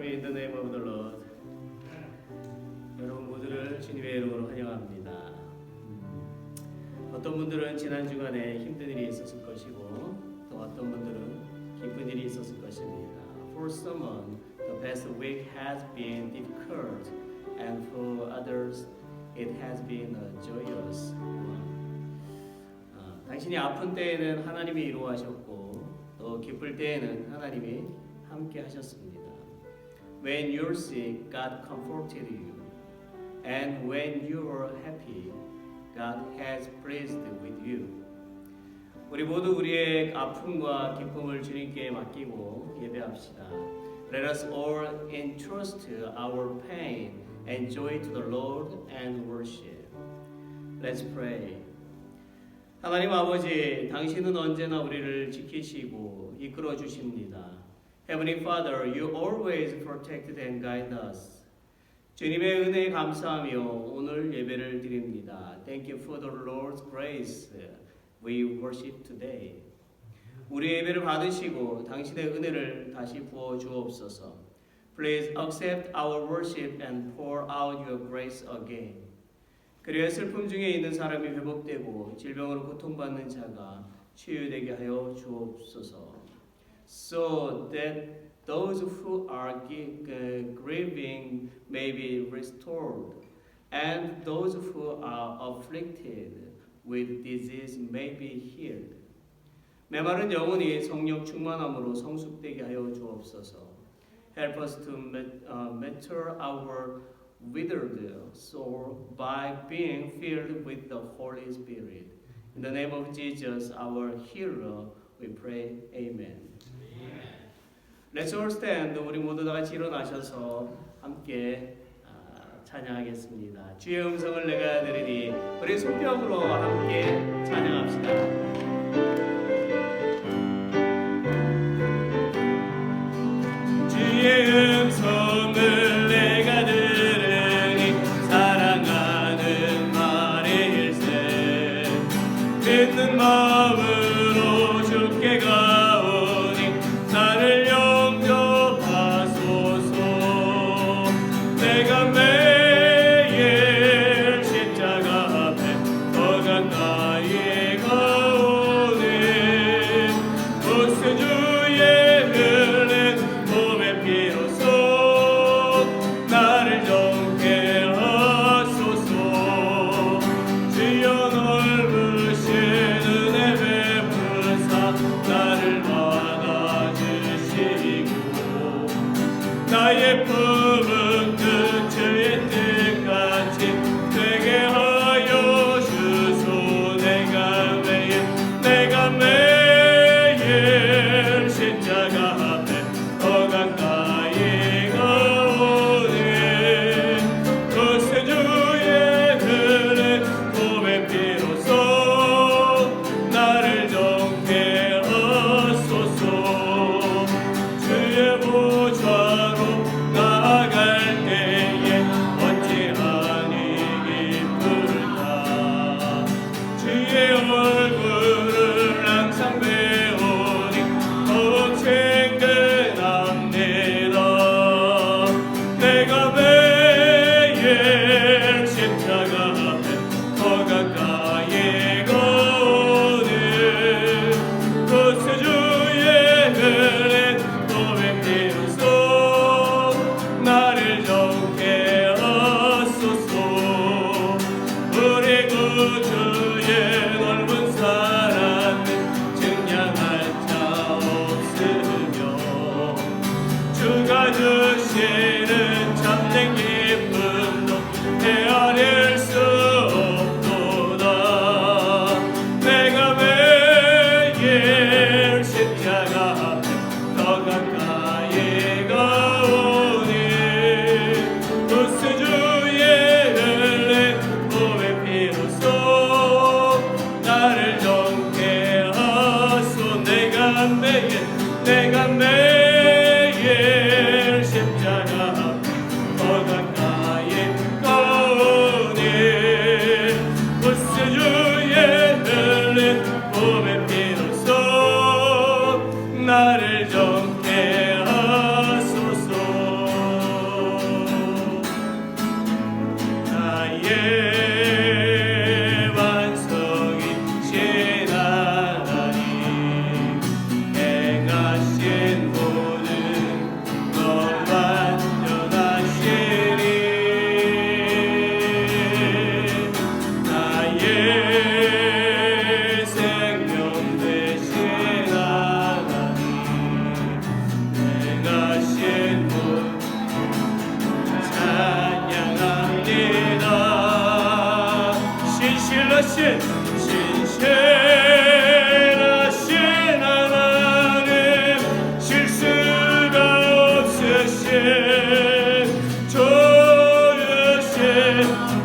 in the name of the Lord. 여러분 모두를 주님의 이름으로 환영합니다. 어떤 분들은 지난 주간에 힘든 일이 있었을 것이고 또 어떤 분들은 기쁜 일이 있었을 것입니다. For someone, the past week has been difficult, and for others, it has been a joyous one. 당신이 아픈 때에는 하나님이 이루하셨고 또 기쁠 때에는 하나님이 함께 하셨습니다. When you're sick, God comforted you, and when you were happy, God has pleased with you. 우리 모두 우리의 아픔과 기쁨을 주님께 맡기고 예배합시다. Let us all entrust our pain and joy to the Lord and worship. Let's pray. 하나님 아버지, 당신은 언제나 우리를 지키시고 이끌어 주십니다. Heavenly Father, you always protect and guide us. 주님의 은혜에 감사하며 오늘 예배를 드립니다. Thank you for the Lord's grace we worship today. 우리 예배를 받으시고 당신의 은혜를 다시 부어 주옵소서. Please accept our worship and pour out your grace again. 그리하여 슬픔 중에 있는 사람이 회복되고 질병으로 고통받는 자가 치유되게 하여 주옵소서. So that those who are grieving may be restored, and those who are afflicted with disease may be healed. 메마른 영혼이 성령 충만함으로 성숙되게 하여 주옵소서. Help us to mature our withered soul by being filled with the Holy Spirit. In the name of Jesus, our hero, we pray. Amen. Let's all stand. 우리 모두 다 같이 일어나셔서 함께 찬양하겠습니다. 주의 음성을 내가 들으니 우리 손뼉으로 함께 찬양합시다. 주의 음성을 내가 들으니 사랑하는 말일세. 믿는 마음으로 주께 가오니 나를 용접하소서. 내가 매일 십자가 앞에 더 가까이 가오니 무슨 주의 흘린 몸의 피로써 나를 정케 하소서. 주여 넓으신 은혜 베푸사 나를 받아주시고 나의 품은 그주의 뜻같이 되게 하여 주소. 내가 매일 십자가 앞에 더 가까이 가오니 그새 주의 흘린 몸의 피로써 나를 정케 하소서. 주의 보좌로 나아갈 때에 어찌하니 기쁠까. 주의 얼굴을 항상 배우니 더욱 챙겨납니다. 내가 매일 십자가 앞에 더 가까이 가오니 그새 주의 흘린 몸의 피로써 나를 정케 하소서. 우리 구주의 넓은 사랑은 증량할 자 없으며 주가 주시는 참된 기쁨도 헤아릴 수 신실하신 신실하신 하나님 실수가 없으신 좋으신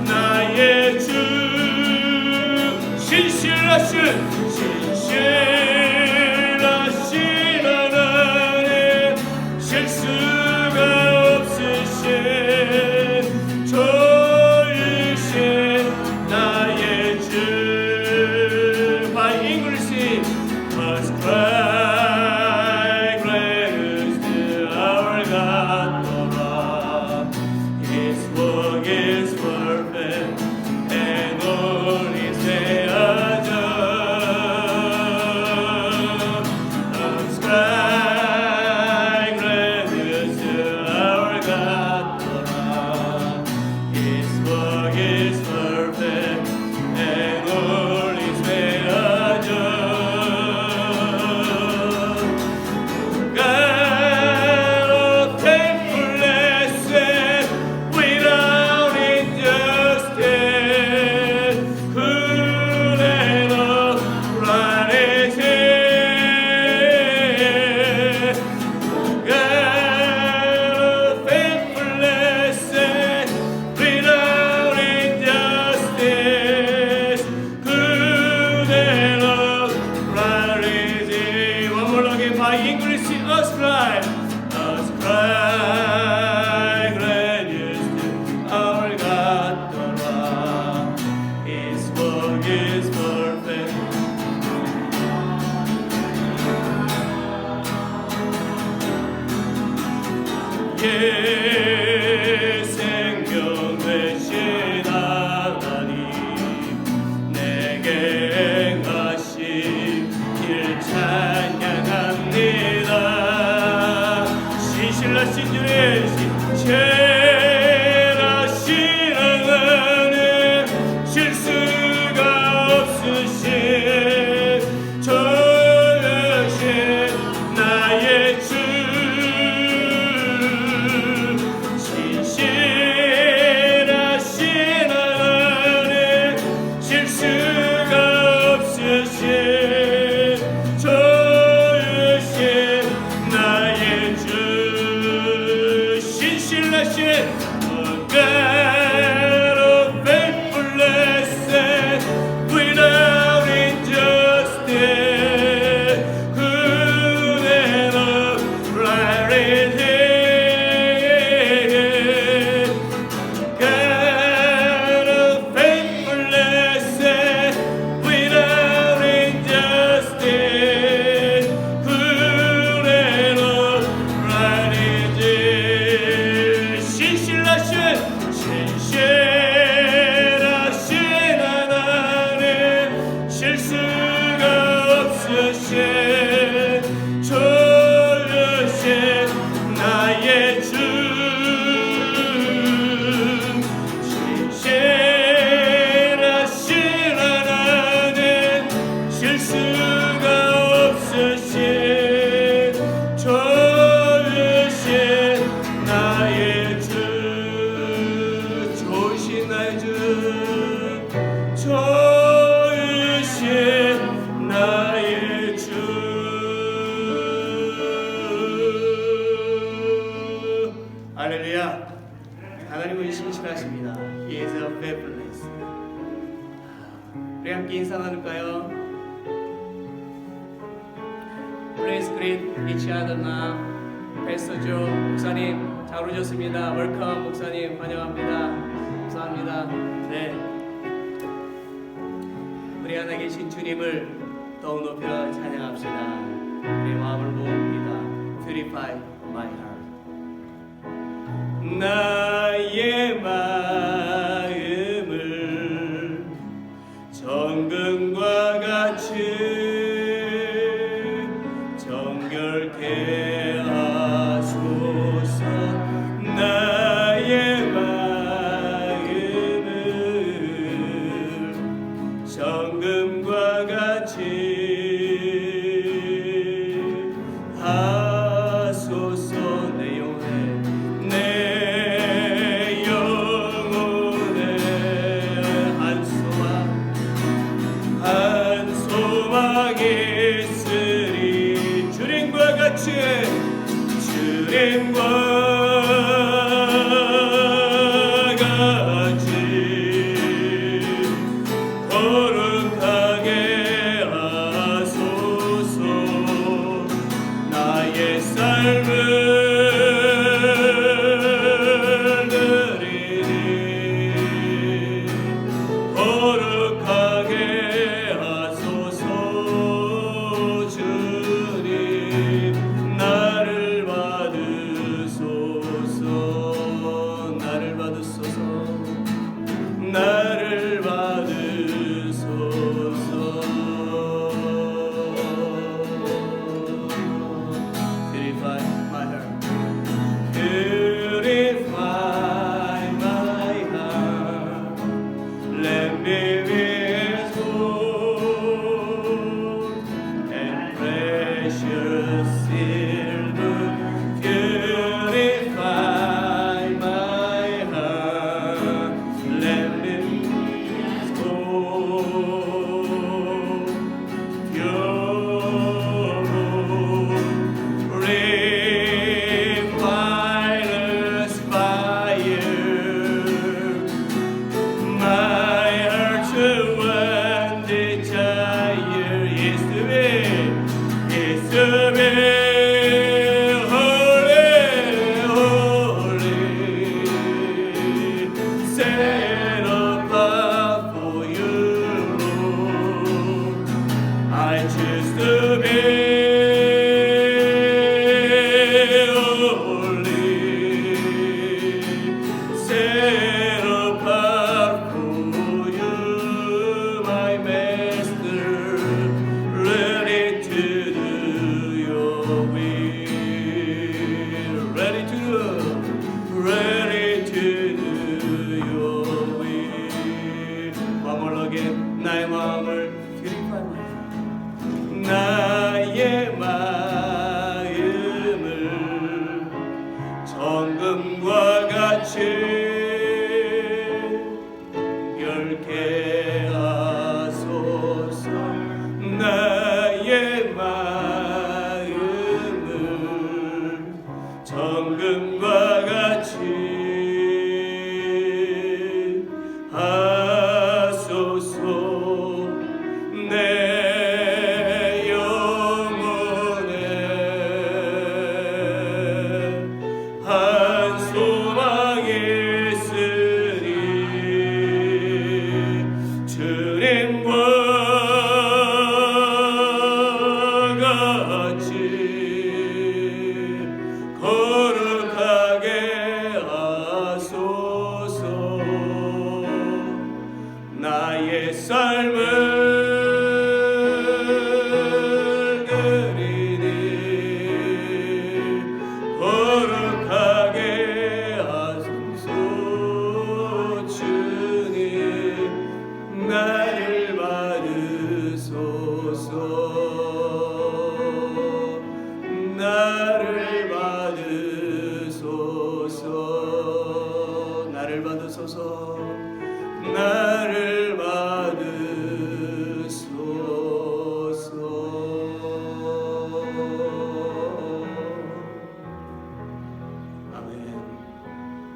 나의 주 신실하신 하나님 실수가 없으신 좋으신 나의 주 By English must cry greatest to our God the Lord. His work is perfect and all His ways are just. Must cry greatest to our God the Lord. His work is perfect and all His ways are just. God of faithfulness without injustice, good and upright is He. God of faithfulness without injustice, good and upright is He. One more again, by English, us cry, greatest to our God the Lord. His work is perfect. 예, 생명 되신 하나님 내게 행하신 길 찬양합니다. 신실하신 주의 신실하신 하나님 실수가 없으신 좋으신 나의 주 신실하신 하나님 실수가 없으신 좋으신 나의 주 신실하신 God of faithfulness without injustice, good and upright is He. God of faithfulness without injustice, good and upright is He. 신실하신 하나님 실수가 없으신 좋으신 나의 주 신실하신 하나님 실수가 없으신 좋으신 나의 주 좋으신 나의 주 좋으신 나의 주 할렐루야. 하나님은 신실하십니다. He is a faithfulness. 우리 함께 인사 나눌까요? Please greet each other now. Pastor Joe 목사님 잘 오셨습니다. Welcome 목사님 환영합니다. 감사합니다. 네, 우리 안에 계신 주님을 더욱 높여 찬양합시다. 우리 마음을 모읍니다. Purify my heart. 나의 마음을 정금과 같이 정결케 하소서. 나의 마음을 정금과 같이 하소서. 내 영혼에 내 같이 주님과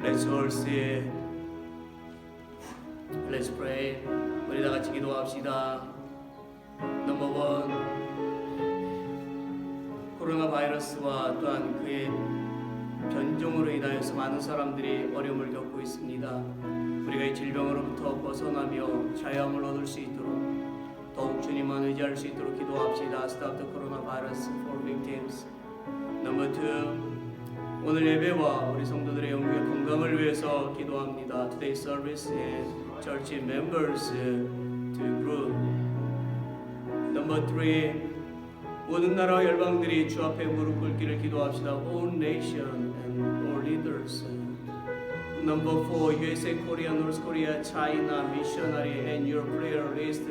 Let's all say, let's pray. 우리 다 같이 기도합시다. 넘버 원, 코로나 바이러스와 또한 그의 변종으로 인하여서 많은 사람들이 어려움을 겪고 있습니다. 우리가 이 질병으로부터 벗어나며 자유함을 얻을 수 있도록 더욱 주님만 의지할 수 있도록 기도합시다. Stop the coronavirus for victims. Number two, 오늘 예배와 우리 성도들의 영국의 건강을 위해서 기도합니다. Today's service is church members to group. Number three, 모든 나라와 열방들이 주 앞에 무릎 꿇기를 기도합시다. All nation and all leaders. Number four, USA, Korea, North Korea, China, missionary and your prayer list.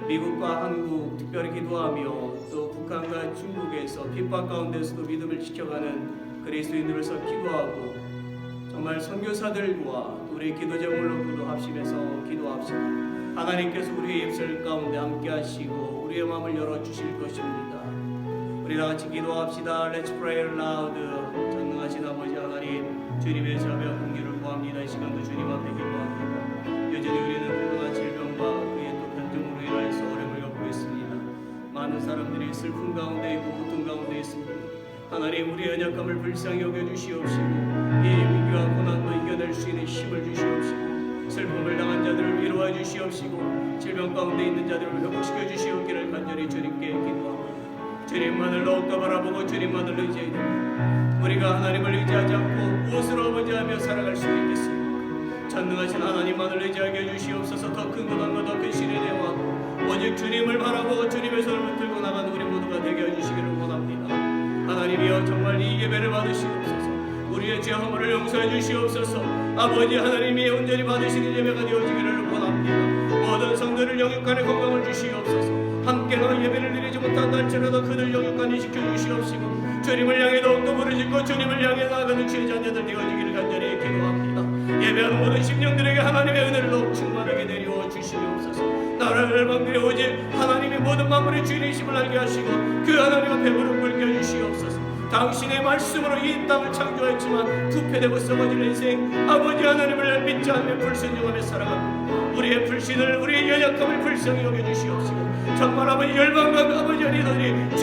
미국과 한국 특별히 기도하며 또 북한과 중국에서 핍박 가운데서도 믿음을 지켜가는 그리스도인들을 위해서 기도하고 정말 선교사들과 우리 기도 제물로 합심해서 기도합시다. 하나님께서 우리의 입술 가운데 함께 하시고 우리의 마음을 열어주실 것입니다. 우리 다 같이 기도합시다. Let's pray aloud. 전능하신 아버지 하나님, 주님의 자비와 긍휼을 구합니다. 이 시간도 주님 앞에 기도합니다. 여전히 우리는 코로나 질병과 그의 또 변종으로 인하여서 어려움을 겪고 있습니다. 많은 사람들이 슬픔 가운데 있고 고통 가운데 있습니다. 하나님, 우리의 연약함을 불쌍히 여겨주시옵시고 이 위기와 고난도 이겨낼 수 있는 힘을 주시옵시고 슬픔을 당한 자들을 위로해 주시옵시고 질병 가운데 있는 자들을 회복시켜 주시옵기를 간절히 주님께 기도합니다. 주님만을 더욱더 바라보고 주님만을 의지해야 됩니다. 우리가 하나님을 의지하지 않고 무엇으로 아버지하며 살아갈 수 있겠습니까? 전능하신 하나님만을 의지하게 해주시옵소서. 더 큰 고난과 더 큰 시련에 대하고 오직 주님을 바라보고 주님의 손을 붙들고 나가는 우리 모두가 되게 해주시기를 원합니다. 하나님이여, 정말 이 예배를 받으시옵소서. 우리의 죄 허물을 용서해 주시옵소서. 아버지 하나님이 온전히 받으시는 예배가 되어지기를 원합니다. 모든 성도를 영육간의 건강을 주시옵소서. 함께 너 예배를 드리지 못한다 할지라도 그들 영육간에 지켜주시옵시고 주님을 향해 더욱더 부르짖고 주님을 향해 나아가는 주의 자녀들 되어지기를 간절히 기도합니다. 예배하는 모든 심령들에게 하나님의 은혜를 더욱 충만하게 내려 주시옵소서. 나라를 방들이 오직 하나님이 모든 만물의 주인이심을 알게 하시고 그 하나님 앞에 무릎 꿇게 주시옵소서. 당신의 말씀으로 이 땅을 창조했지만 부패되고 썩어질 인생, 아버지 하나님을 믿지 않으며 불순종하며 살아갑니다. 우리의 불신을, 우리의 연약함을 불쌍히 여겨주시옵시고 정말 아버지 열방과 아버지 어린이들이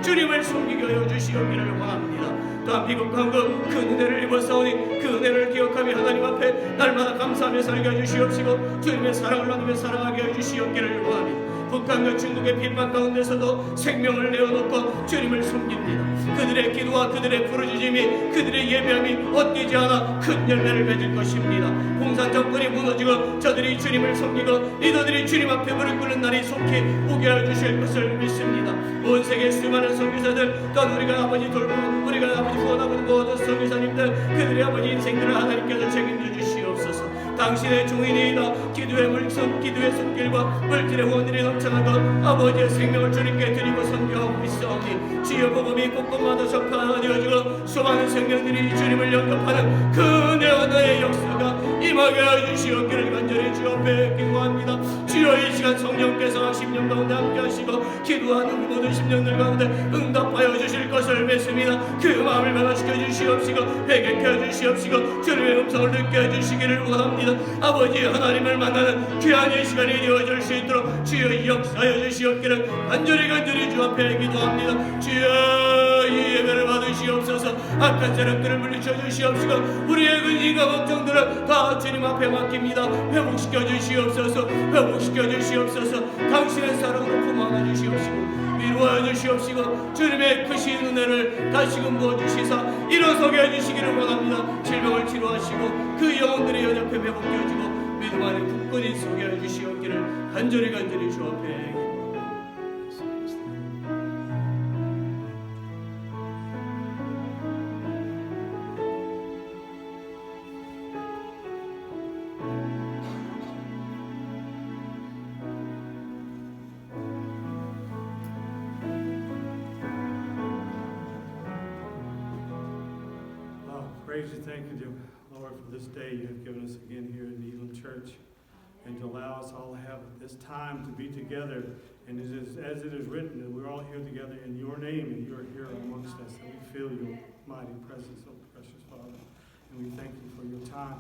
주님을 섬기게 하여 주시옵기를 원합니다. 또한 미국 한국 그 은혜를 입었사오니 그 은혜를 기억하며 하나님 앞에 날마다 감사하며 살게 해주시옵시고 주님의 사랑을 나누며 살아가게 해주시옵기를 원합니다. 북한과 중국의 비판 가운데서도 생명을 내어놓고 주님을 섬깁니다. 그들의 기도와 그들의 부르짖음이, 그들의 예배함이 헛되지 않아 큰 열매를 맺을 것입니다. 공산 정권이 무너지고 저들이 주님을 섬기고 이들이 주님 앞에 무릎 꿇는 날이 속히 오게 하여 주실 것을 믿습니다. 온 세계 수많은 선교사들, 또한 우리가 아버지 돌보, 우리가 아버지 후원하고 있는 모든 선교사님들, 그들의 아버지 인생들을 하나님께서 책임져 주시옵소서. 당신의 종인이다. 기도의 물son, 기도의 손길과 물질의 후원들이 넘쳐나고 아버지의 생명을 주님께 드리고 섬겨하고 있사오니 주여 복음이 곳곳마다 전파되어지고 수많은 생명들이 주님을 영접하는 그 은혜의 역사가 임하게 해주시옵기를 간절히 주 앞에 기도합니다. 주여 이 시간 성령께서 심령 가운데 함께 하시고 기도하는 모든 심령들 가운데 응답하여 주실 것을 믿습니다. 그 마음을 변화시켜 주시옵시고 회개케 주시옵시고 주님의 음성을 듣게 해주시기를 원합니다. 아버지 하나님을 만나는 귀한 이 시간이 되어질 수 있도록 주여 역사하여 주시옵기를 간절히 주 앞에 기도합니다. 주여 이 예배를 받으시옵소서. 악한 세력들을 물리쳐 주시옵시고 우리의 근심과 걱정들을 다 주님 앞에 맡깁니다. 회복시켜 주시옵소서. 회복시켜 주시옵소서. 당신의 사랑으로 품어안아 주시옵시고 위로하여 주시옵시고 주님의 크신 은혜를 다시금 부어주시사 일어서게 해주시기를 원합니다. 질병을 치료하시고 그 영혼들의 연약함 회복되어지고 믿음 안에 굳건히 서게 해주시옵기를 간절히 주 앞에 Praise you, thank you, dear Lord, for this day you have given us again here in the Elam Church, and to allow us all to have this time to be together. And it is, as it is written, that we're all here together in your name, and you are here amongst us, and we feel your mighty presence, oh precious Father. And we thank you for your time.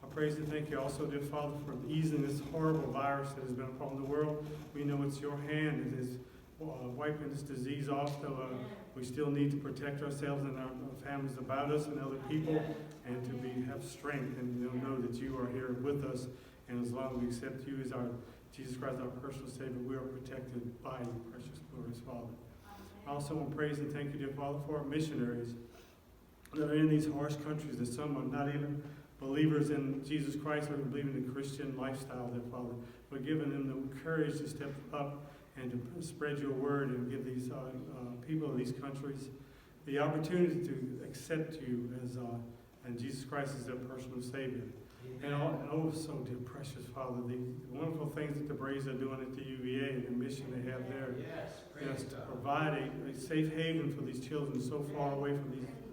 I praise and thank you also, dear Father, for easing this horrible virus that has been upon the world. We know it's your hand that is wiping this disease off, though we still need to protect ourselves and our families about us and other people, and to have strength and know that you are here with us. And as long as we accept you as our Jesus Christ, our personal Savior, we are protected by you, precious glorious Father. I also want to praise and thank you, dear Father, for our missionaries that are in these harsh countries, that some are not even believers in Jesus Christ or believing in the Christian lifestyle, dear Father, but giving them the courage to step up and to spread your word and give these people of these countries the opportunity to accept you as and Jesus Christ as their personal Savior. And also, dear precious Father, the wonderful things that the Braves are doing at the UVA and the mission they have there, just to provide a safe haven for these children so far away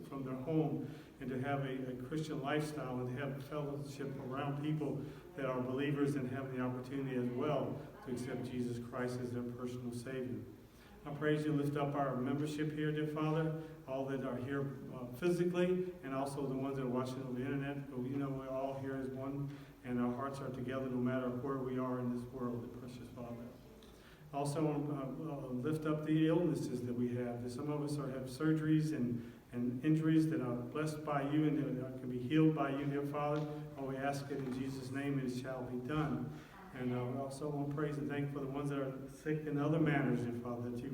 from their home, and to have a Christian lifestyle and to have fellowship around people that are believers and have the opportunity as well to accept Jesus Christ as their personal Savior. I praise you, lift up our membership here, dear Father, all that are here physically, and also the ones that are watching over the internet. But we know we're all here as one, and our hearts are together no matter where we are in this world, dear precious Father. Also, lift up the illnesses that we have. Some of us have surgeries and injuries that are blessed by you and that can be healed by you, dear Father. Oh, we ask it in Jesus' name, and it shall be done. And we also want to praise and thank for the ones that are sick in other manners, dear Father, that you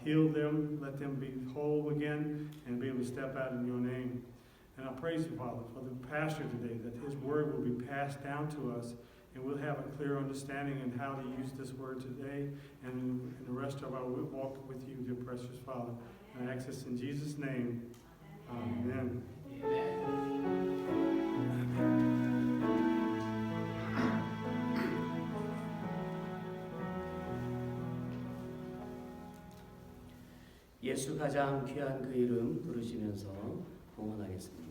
heal them, let them be whole again, and be able to step out in your name. And I praise you, Father, for the pastor today, that his word will be passed down to us, and we'll have a clear understanding on how to use this word today and in the rest of our walk with you, dear precious Father. And I ask this in Jesus' name. Amen. 예수 가장 귀한 그 이름 부르시면서 봉헌하겠습니다.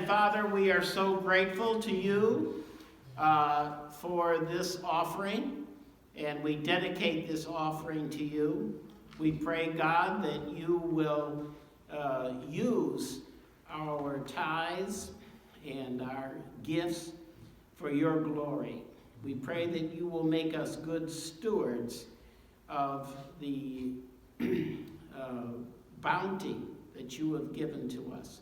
Father, we are so grateful to you for this offering, and we dedicate this offering to you. We pray, God, that you will use our tithes and our gifts for your glory. We pray that you will make us good stewards of the bounty that you have given to us.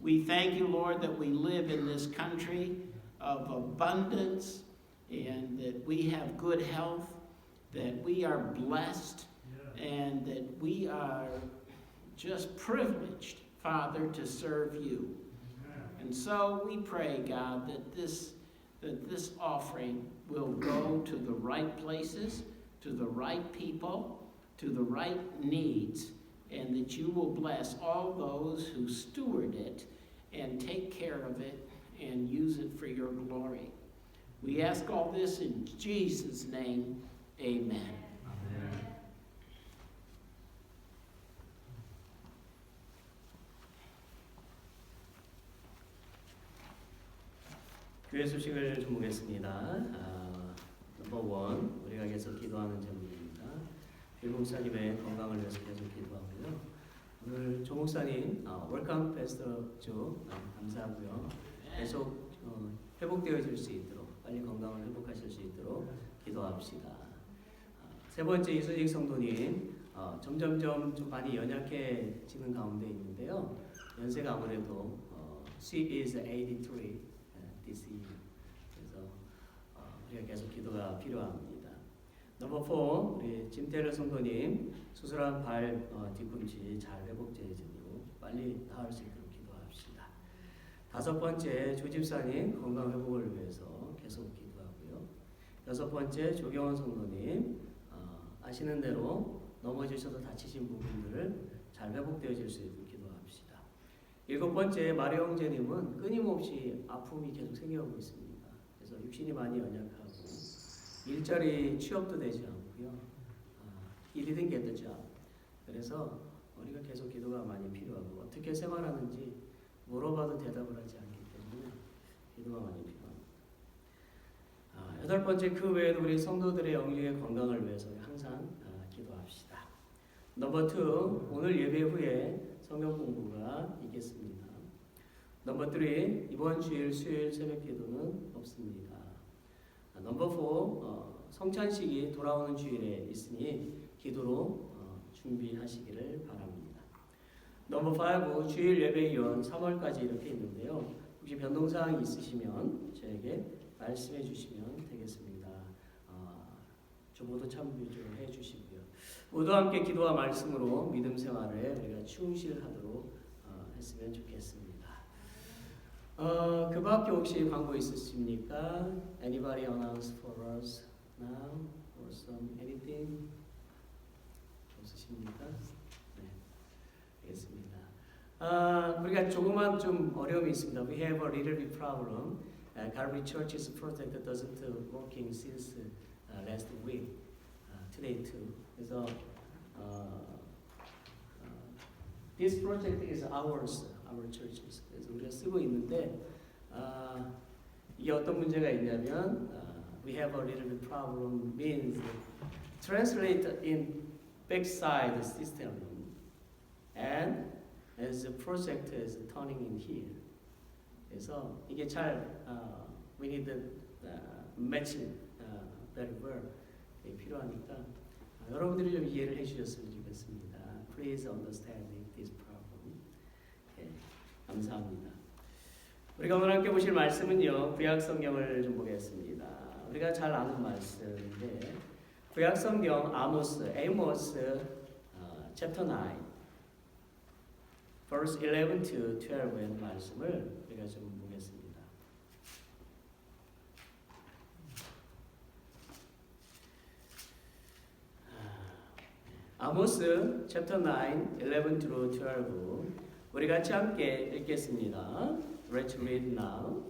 We thank you, Lord, that we live in this country of abundance and that we have good health, that we are blessed, and that we are just privileged, Father, to serve you. And so we pray, God, that this offering will go to the right places, to the right people, to the right needs, and that you will bless all those who steward it and take care of it and use it for your glory. We ask all this in Jesus' name, amen. Amen. 교회 소식을 좀 보겠습니다. 넘버 1, 우리가 계속 기도하는 제목입니다. 빌 목사님의 건강을 위해서 계속 기도하고요. 오늘 조 목사님 웰컴 패스터 조 감사하고요. 계속 회복되어질 수 있도록 빨리 건강을 회복하실 수 있도록 기도합시다. 세 번째 이수직 성도님 점점점 좀 많이 연약해지는 가운데 있는데요. 연세가 아무래도 she is 83 this year. 그래서 우리가 계속 기도가 필요합니다. 넘버 4 우리 짐테러 성도님 수술한 발 뒤꿈치 잘 회복되어지고 빨리 나을 수 있도록 기도합시다. 5번째 조 집사님 건강 회복을 위해서 계속 기도하고요. 6번째 조경원 성도님 아시는 대로 넘어지셔서 다치신 부분들을 잘 잘 회복되어질 수 있도록 기도합시다. 7번째, 마리 형제님은 끊임없이 아픔이 계속 생겨오고 있습니다. 그래서 육신이 많이 연약하고 일자리 취업도 되지 않고요. He didn't get the job. 그래서 우리가 계속 기도가 많이 필요하고 어떻게 생활하는지 물어봐도 대답을 하지 않기 때문에 기도가 많이 필요합니다. 8번째, 그 외에도 우리 성도들의 영적의 건강을 위해서 항상 기도합시다. 넘버 2, 오늘 예배 후에 성경 공부가 있겠습니다. 넘버 3, 이번 주일 수요일 새벽 기도는 없습니다. 넘버 4, 성찬식이 돌아오는 주일에 있으니 기도로 준비하시기를 바랍니다. 넘버 5, 주일 예배위원 3월까지 이렇게 있는데요. 혹시 변동사항이 있으시면 저에게 말씀해 주시면 되겠습니다. 저보도 참여 좀 해주시고요. 모두 함께 기도와 말씀으로 믿음 생활에 우리가 충실하도록 했으면 좋겠습니다. 그 밖에 혹시 광고 있으십니까? Anybody announce for us now or some anything? 없으십니까? 네, 알겠습니다. 우리가 조그만 좀 어려움이 있습니다. We have a little bit problem. Calvary Church's project doesn't working since last week. Today too. 그래서 this project is ours, our churches. 그래서 우리가 쓰고 있는데 이게 어떤 문제가 있냐면 we have a little bit problem means translate in backside system and as the project is turning in here. 그래서 이게 잘 we need matching very well 필요하니까 여러분들이 좀 이해를 해주셨으면 좋겠습니다. Please understand this problem. 네, 감사합니다. 우리가 오늘 함께 보실 말씀은요, 구약 성경을 좀 보겠습니다. 우리가 잘 아는 말씀인데 구약 성경 아모스 chapter 9, verse 11 to 12의 말씀을 우리가 좀 보겠습니다. 아모스 chapter 9, 11 through 12 우리 같이 함께 읽겠습니다. Let's read now.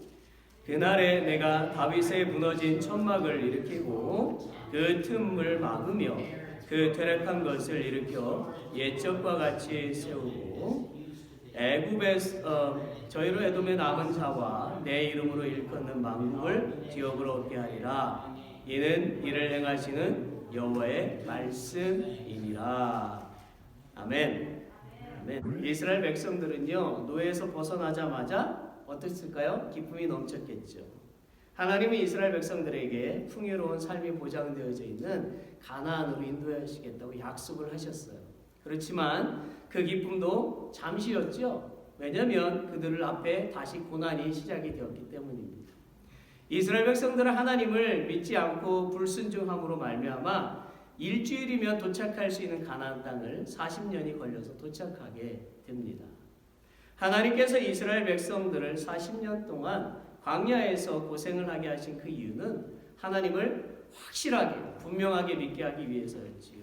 그날에 내가 다윗의 무너진 천막을 일으키고 그 틈을 막으며 그 퇴락한 것을 일으켜 옛적과 같이 세우고 애굽에서 저희로 에돔에 남은 자와 내 이름으로 일컫는 만국을 기업으로 얻게 하리라. 이는 이를 행하시는 여호와의 말씀이니라. 아멘. 아멘. 이스라엘 백성들은요, 노예에서 벗어나자마자 어땠을까요? 기쁨이 넘쳤겠죠. 하나님은 이스라엘 백성들에게 풍요로운 삶이 보장되어져 있는 가나안으로 인도하시겠다고 약속을 하셨어요. 그렇지만 그 기쁨도 잠시였죠. 왜냐하면 그들 앞에 다시 고난이 시작이 되었기 때문입니다. 이스라엘 백성들은 하나님을 믿지 않고 불순종함으로 말미암아 일주일이면 도착할 수 있는 가나안 땅을 40년이 걸려서 도착하게 됩니다. 하나님께서 이스라엘 백성들을 40년 동안 광야에서 고생을 하게 하신 그 이유는 하나님을 확실하게 분명하게 믿게 하기 위해서였지요.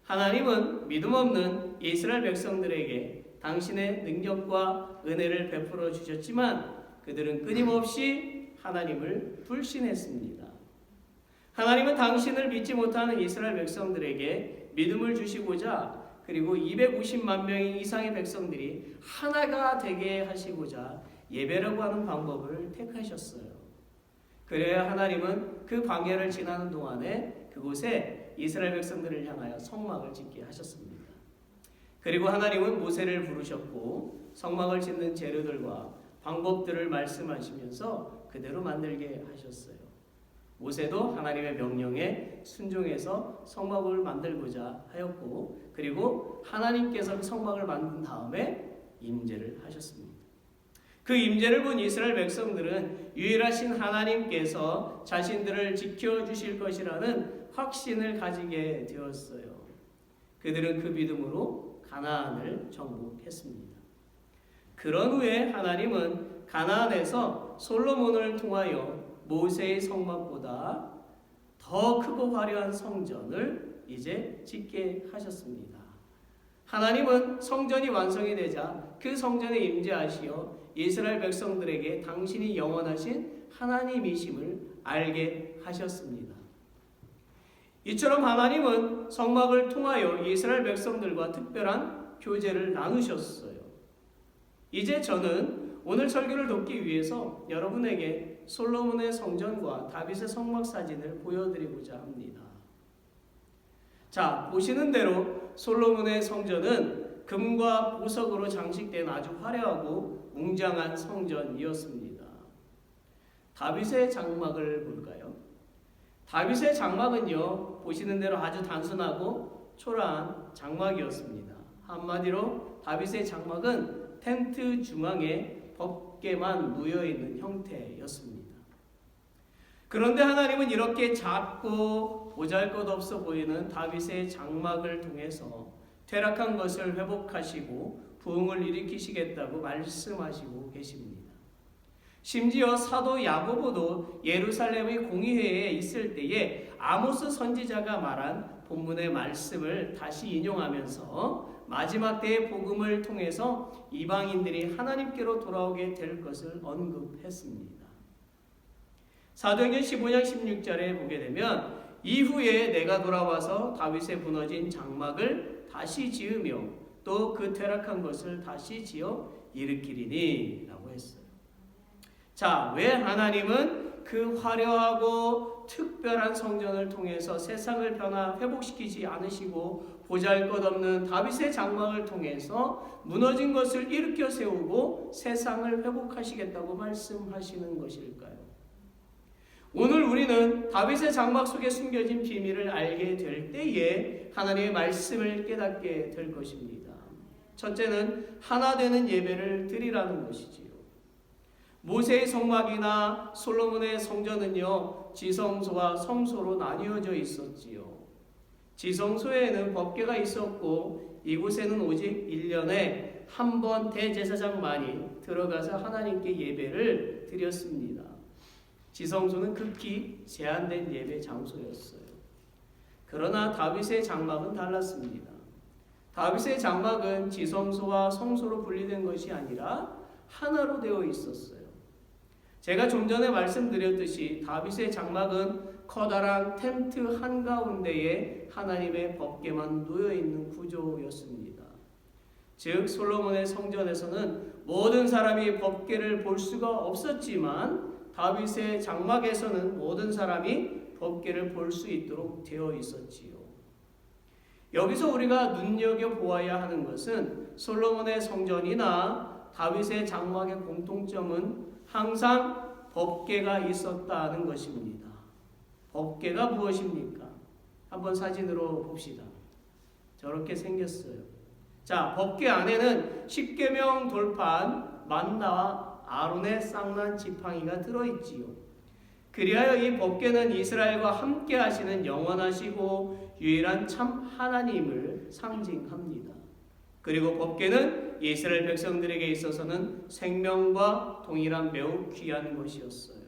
하나님은 믿음 없는 이스라엘 백성들에게 당신의 능력과 은혜를 베풀어 주셨지만 그들은 끊임없이 하나님을 불신했습니다. 하나님은 당신을 믿지 못하는 이스라엘 백성들에게 믿음을 주시고자 그리고 250만 명 이상의 백성들이 하나가 되게 하시고자 예배라고 하는 방법을 택하셨어요. 그래야 하나님은 그 광야를 지나는 동안에 그곳에 이스라엘 백성들을 향하여 성막을 짓게 하셨습니다. 그리고 하나님은 모세를 부르셨고 성막을 짓는 재료들과 방법들을 말씀하시면서 그대로 만들게 하셨어요. 모세도 하나님의 명령에 순종해서 성막을 만들고자 하였고 그리고 하나님께서 성막을 만든 다음에 임재를 하셨습니다. 그 임재를 본 이스라엘 백성들은 유일하신 하나님께서 자신들을 지켜주실 것이라는 확신을 가지게 되었어요. 그들은 그 믿음으로 가나안을 정복했습니다. 그런 후에 하나님은 가나안에서 솔로몬을 통하여 모세의 성막보다 더 크고 화려한 성전을 이제 짓게 하셨습니다. 하나님은 성전이 완성이 되자 그 성전에 임재하시어 이스라엘 백성들에게 당신이 영원하신 하나님이심을 알게 하셨습니다. 이처럼 하나님은 성막을 통하여 이스라엘 백성들과 특별한 교제를 나누셨어요. 이제 저는 오늘 설교를 돕기 위해서 여러분에게 솔로몬의 성전과 다윗의 성막 사진을 보여드리고자 합니다. 자, 보시는 대로 솔로몬의 성전은 금과 보석으로 장식된 아주 화려하고 웅장한 성전이었습니다. 다윗의 장막을 볼까요? 다윗의 장막은요, 보시는 대로 아주 단순하고 초라한 장막이었습니다. 한마디로 다윗의 장막은 텐트 중앙에 법궤만 놓여있는 형태였습니다. 그런데 하나님은 이렇게 작고 보잘것없어 보이는 다윗의 장막을 통해서 퇴락한 것을 회복하시고 부흥을 일으키시겠다고 말씀하시고 계십니다. 심지어 사도 야고보도 예루살렘의 공의회에 있을 때에 아모스 선지자가 말한 본문의 말씀을 다시 인용하면서 마지막 때의 복음을 통해서 이방인들이 하나님께로 돌아오게 될 것을 언급했습니다. 사도행전 15장 16절에 보게 되면 이후에 내가 돌아와서 다윗의 무너진 장막을 다시 지으며 또 그 퇴락한 것을 다시 지어 일으키리니 라고 했어요. 자, 왜 하나님은 그 화려하고 특별한 성전을 통해서 세상을 회복시키지 않으시고 보잘것없는 다윗의 장막을 통해서 무너진 것을 일으켜 세우고 세상을 회복하시겠다고 말씀하시는 것일까요? 오늘 우리는 다윗의 장막 속에 숨겨진 비밀을 알게 될 때에 하나님의 말씀을 깨닫게 될 것입니다. 첫째는 하나 되는 예배를 드리라는 것이지요. 모세의 성막이나 솔로몬의 성전은요, 지성소와 성소로 나뉘어져 있었지요. 지성소에는 법궤가 있었고 이곳에는 오직 1년에 한 번 대제사장만이 들어가서 하나님께 예배를 드렸습니다. 지성소는 극히 제한된 예배 장소였어요. 그러나 다윗의 장막은 달랐습니다. 다윗의 장막은 지성소와 성소로 분리된 것이 아니라 하나로 되어 있었어요. 제가 좀 전에 말씀드렸듯이 다윗의 장막은 커다란 텐트 한가운데에 하나님의 법궤만 놓여있는 구조였습니다. 즉 솔로몬의 성전에서는 모든 사람이 법궤를 볼 수가 없었지만 다윗의 장막에서는 모든 사람이 법궤를 볼 수 있도록 되어 있었지요. 여기서 우리가 눈여겨보아야 하는 것은 솔로몬의 성전이나 다윗의 장막의 공통점은 항상 법궤가 있었다는 것입니다. 법궤가 무엇입니까? 한번 사진으로 봅시다. 저렇게 생겼어요. 자, 법궤 안에는 십계명 돌판 만나와 아론의 쌍난 지팡이가 들어있지요. 그리하여 이 법궤는 이스라엘과 함께 하시는 영원하시고 유일한 참 하나님을 상징합니다. 그리고 법궤는 이스라엘 백성들에게 있어서는 생명과 동일한 매우 귀한 것이었어요.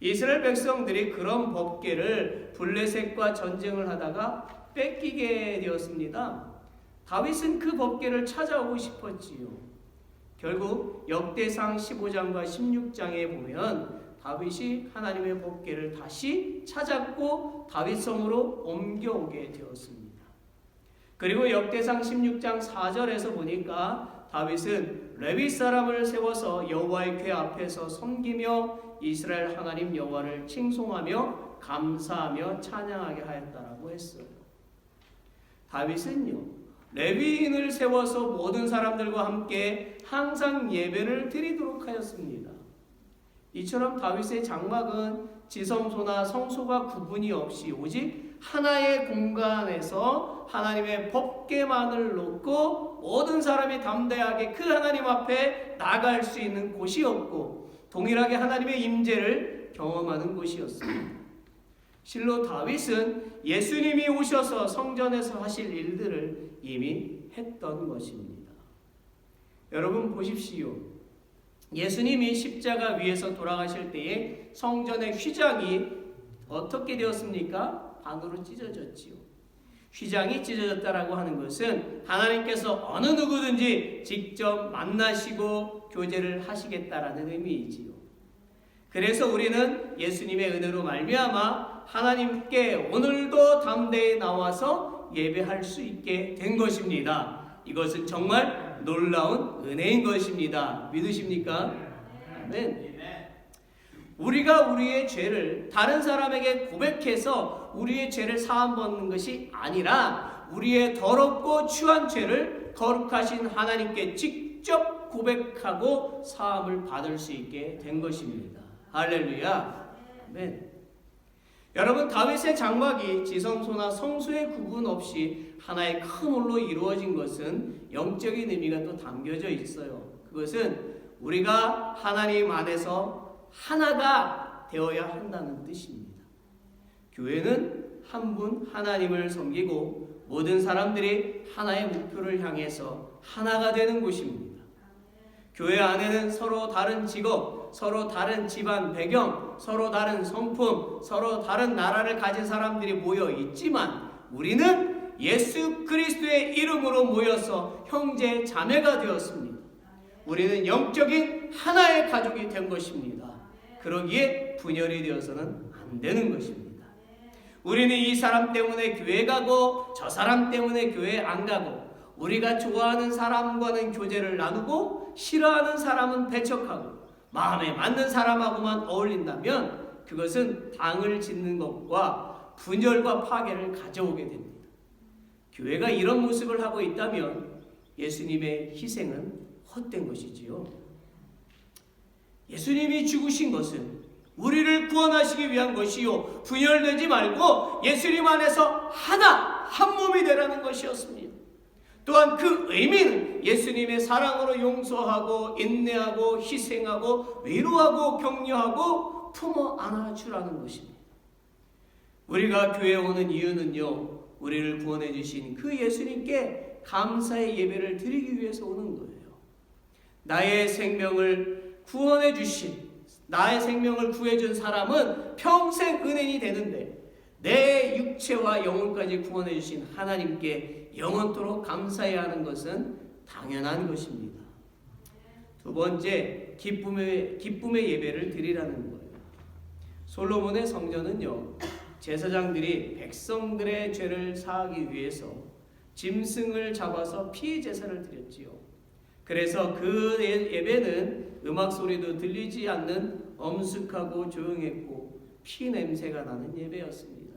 이스라엘 백성들이 그런 법궤를 블레셋과 전쟁을 하다가 뺏기게 되었습니다. 다윗은 그 법궤를 찾아오고 싶었지요. 결국 역대상 15장과 16장에 보면 다윗이 하나님의 법궤를 다시 찾았고 다윗성으로 옮겨오게 되었습니다. 그리고 역대상 16장 4절에서 보니까 다윗은 레위 사람을 세워서 여호와의 궤 앞에서 섬기며 이스라엘 하나님 여호와를 칭송하며 감사하며 찬양하게 하였다라고 했어요. 다윗은요, 레위인을 세워서 모든 사람들과 함께 항상 예배를 드리도록 하였습니다. 이처럼 다윗의 장막은 지성소나 성소가 구분이 없이 오직 하나의 공간에서 하나님의 법궤만을 놓고 모든 사람이 담대하게 그 하나님 앞에 나갈 수 있는 곳이었고 동일하게 하나님의 임재를 경험하는 곳이었습니다. 실로 다윗은 예수님이 오셔서 성전에서 하실 일들을 이미 했던 것입니다. 여러분 보십시오. 예수님이 십자가 위에서 돌아가실 때에 성전의 휘장이 어떻게 되었습니까? 반으로 찢어졌지요. 휘장이 찢어졌다라고 하는 것은 하나님께서 어느 누구든지 직접 만나시고 교제를 하시겠다라는 의미이지요. 그래서 우리는 예수님의 은혜로 말미암아 하나님께 오늘도 담대히 나와서 예배할 수 있게 된 것입니다. 이것은 정말 놀라운 은혜인 것입니다. 믿으십니까? 아멘. 우리가 우리의 죄를 다른 사람에게 고백해서 우리의 죄를 사함 받는 것이 아니라 우리의 더럽고 추한 죄를 거룩하신 하나님께 직접 고백하고 사함을 받을 수 있게 된 것입니다. 할렐루야. 아멘. 여러분, 다윗의 장막이 지성소나 성소의 구분 없이 하나의 큰 홀로 이루어진 것은 영적인 의미가 또 담겨져 있어요. 그것은 우리가 하나님 안에서 하나가 되어야 한다는 뜻입니다. 교회는 한 분 하나님을 섬기고 모든 사람들이 하나의 목표를 향해서 하나가 되는 곳입니다. 교회 안에는 서로 다른 직업, 서로 다른 집안 배경, 서로 다른 성품, 서로 다른 나라를 가진 사람들이 모여 있지만 우리는 예수 그리스도의 이름으로 모여서 형제 자매가 되었습니다. 우리는 영적인 하나의 가족이 된 것입니다. 그러기에 분열이 되어서는 안 되는 것입니다. 우리는 이 사람 때문에 교회 가고 저 사람 때문에 교회 안 가고 우리가 좋아하는 사람과는 교제를 나누고 싫어하는 사람은 배척하고 마음에 맞는 사람하고만 어울린다면 그것은 당을 짓는 것과 분열과 파괴를 가져오게 됩니다. 교회가 이런 모습을 하고 있다면 예수님의 희생은 헛된 것이지요. 예수님이 죽으신 것은 우리를 구원하시기 위한 것이요 분열되지 말고 예수님 안에서 하나 한 몸이 되라는 것이었습니다. 또한 그 의미는 예수님의 사랑으로 용서하고 인내하고 희생하고 위로하고 격려하고 품어 안아주라는 것입니다. 우리가 교회에 오는 이유는요, 우리를 구원해 주신 그 예수님께 감사의 예배를 드리기 위해서 오는 거예요. 나의 생명을 구원해 주신, 나의 생명을 구해준 사람은 평생 은혜인이 되는데 내 육체와 영혼까지 구원해 주신 하나님께 영원토록 감사해야 하는 것은 당연한 것입니다. 두 번째, 기쁨의 예배를 드리라는 거예요. 솔로몬의 성전은요, 제사장들이 백성들의 죄를 사하기 위해서 짐승을 잡아서 피 제사를 드렸지요. 그래서 그 예배는 음악 소리도 들리지 않는 엄숙하고 조용했고 피 냄새가 나는 예배였습니다.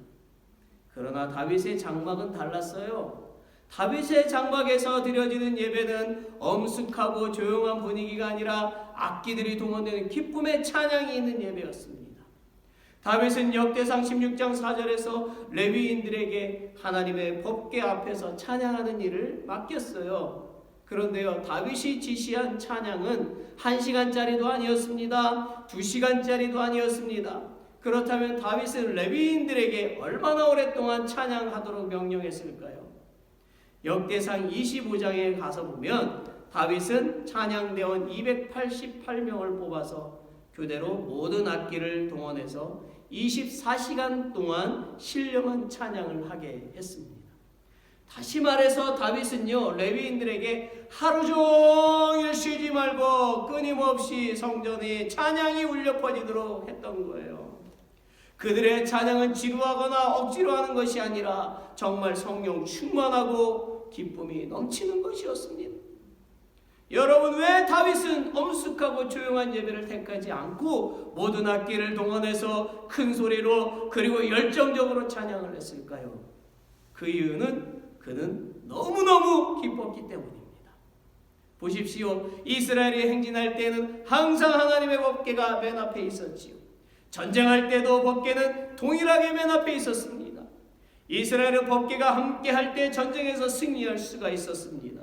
그러나 다윗의 장막은 달랐어요. 다윗의 장막에서 드려지는 예배는 엄숙하고 조용한 분위기가 아니라 악기들이 동원되는 기쁨의 찬양이 있는 예배였습니다. 다윗은 역대상 16장 4절에서 레위인들에게 하나님의 법궤 앞에서 찬양하는 일을 맡겼어요. 그런데요, 다윗이 지시한 찬양은 1시간짜리도 아니었습니다. 2시간짜리도 아니었습니다. 그렇다면 다윗은 레위인들에게 얼마나 오랫동안 찬양하도록 명령했을까요? 역대상 25장에 가서 보면 다윗은 찬양대원 288명을 뽑아서 교대로 모든 악기를 동원해서 24시간 동안 신령한 찬양을 하게 했습니다. 다시 말해서 다윗은요, 레위인들에게 하루 종일 쉬지 말고 끊임없이 성전에 찬양이 울려 퍼지도록 했던 거예요. 그들의 찬양은 지루하거나 억지로 하는 것이 아니라 정말 성령 충만하고 기쁨이 넘치는 것이었습니다. 여러분, 왜 다윗은 엄숙하고 조용한 예배를 택하지 않고 모든 악기를 동원해서 큰 소리로 그리고 열정적으로 찬양을 했을까요? 그 이유는 그는 너무너무 기뻤기 때문입니다. 보십시오. 이스라엘이 행진할 때는 항상 하나님의 법궤가 맨 앞에 있었지요. 전쟁할 때도 법궤는 동일하게 맨 앞에 있었습니다. 이스라엘은 법궤가 함께 할 때 전쟁에서 승리할 수가 있었습니다.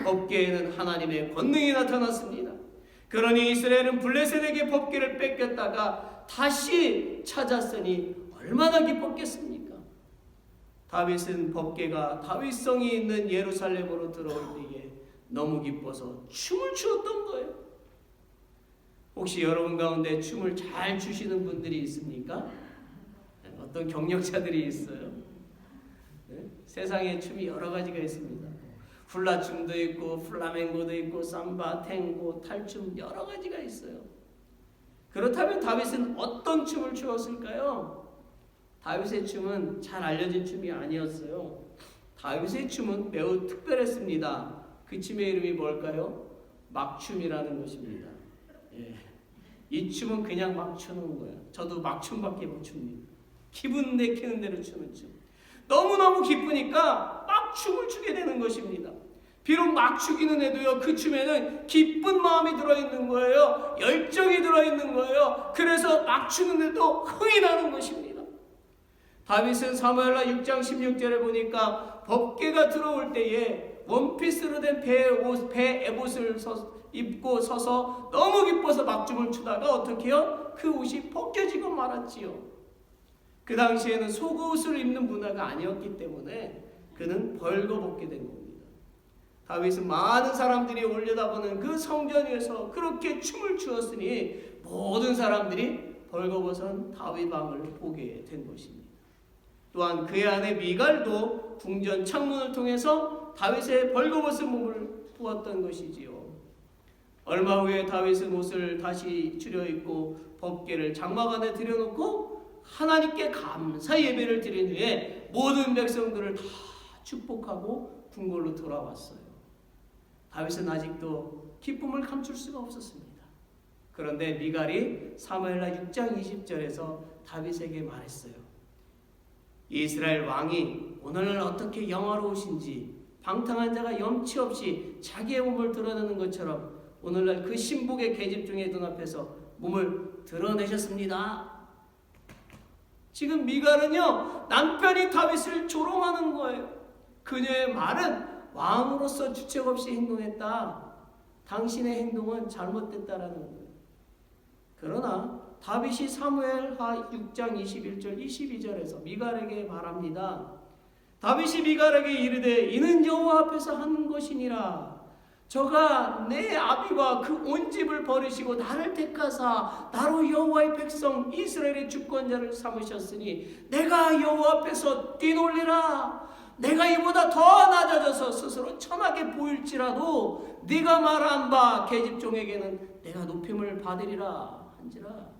법궤에는 하나님의 권능이 나타났습니다. 그러니 이스라엘은 블레셋에게 법궤를 뺏겼다가 다시 찾았으니 얼마나 기뻤겠습니까? 다윗은 법궤가 다윗성이 있는 예루살렘으로 들어올 때에 너무 기뻐서 춤을 추었던 거예요. 혹시 여러분 가운데 춤을 잘 추시는 분들이 있습니까? 어떤 경력자들이 있어요. 세상에 춤이 여러 가지가 있습니다. 훌라춤도 있고 플라멩고도 있고 삼바, 탱고, 탈춤 여러 가지가 있어요. 그렇다면 다윗은 어떤 춤을 추었을까요? 다윗의 춤은 잘 알려진 춤이 아니었어요. 다윗의 춤은 매우 특별했습니다. 그 춤의 이름이 뭘까요? 막춤이라는 것입니다. 예. 이 춤은 그냥 막 추는 거예요. 저도 막춤밖에 못 춥니다. 기분 내키는 대로 추는 춤. 너무너무 기쁘니까 막 춤을 추게 되는 것입니다. 비록 막 추기는 해도요, 그 춤에는 기쁜 마음이 들어있는 거예요. 열정이 들어있는 거예요. 그래서 막 추는데도 흥이 나는 것입니다. 다윗은 사무엘하 6장 16절에 보니까 법궤가 들어올 때에 원피스로 된 배 에봇을 입고 서서 너무 기뻐서 막춤을 추다가 어떻게 해요? 그 옷이 벗겨지고 말았지요. 그 당시에는 속옷을 입는 문화가 아니었기 때문에 그는 벌거벗게 된 겁니다. 다윗은 많은 사람들이 올려다보는 그 성전 위에서 그렇게 춤을 추었으니 모든 사람들이 벌거벗은 다윗 왕을 보게 된 것입니다. 또한 그의 아내 미갈도 궁전 창문을 통해서 다윗의 벌거벗은 몸을 보았던 것이지요. 얼마 후에 다윗은 옷을 다시 추려입고 법궤를 장막 안에 들여놓고 하나님께 감사 예배를 드린 후에 모든 백성들을 다 축복하고 궁궐로 돌아왔어요. 다윗은 아직도 기쁨을 감출 수가 없었습니다. 그런데 미갈이 사무엘하 6장 20절에서 다윗에게 말했어요. 이스라엘 왕이 오늘날 어떻게 영화로우신지 방탕한 자가 염치 없이 자기의 몸을 드러내는 것처럼 오늘날 그 신복의 계집 중의 눈앞에서 몸을 드러내셨습니다. 지금 미갈은요, 남편이 다윗을 조롱하는 거예요. 그녀의 말은 왕으로서 주책 없이 행동했다. 당신의 행동은 잘못됐다라는 거예요. 그러나 다윗이 사무엘하 6장 21절 22절에서 미갈에게 말합니다. 다윗이 미갈에게 이르되 이는 여호와 앞에서 한 것이니라. 저가 내 아비와 그 온 집을 버리시고 나를 택하사 나로 여호와의 백성 이스라엘의 주권자를 삼으셨으니 내가 여호와 앞에서 뛰놀리라. 내가 이보다 더 낮아져서 스스로 천하게 보일지라도 네가 말한 바 계집종에게는 내가 높임을 받으리라 한지라.